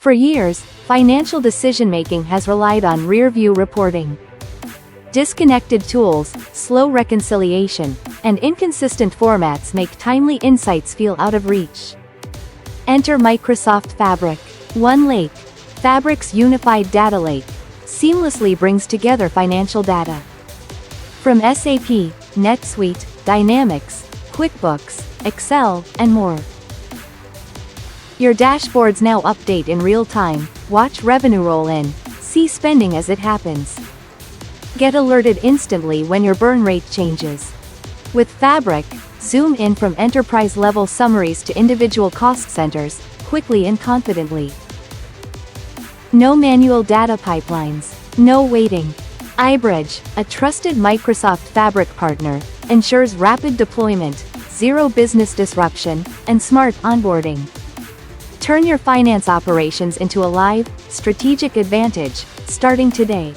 For years, financial decision-making has relied on rear-view reporting. Disconnected tools, slow reconciliation, and inconsistent formats make timely insights feel out of reach. Enter Microsoft Fabric. OneLake, Fabric's unified data lake, seamlessly brings together financial data from SAP, NetSuite, Dynamics, QuickBooks, Excel, and more. Your dashboards now update in real time, watch revenue roll in, see spending as it happens. Get alerted instantly when your burn rate changes. With Fabric, zoom in from enterprise-level summaries to individual cost centers, quickly and confidently. No manual data pipelines, no waiting. iBridge, a trusted Microsoft Fabric partner, ensures rapid deployment, zero business disruption, and smart onboarding. Turn your finance operations into a live, strategic advantage, starting today.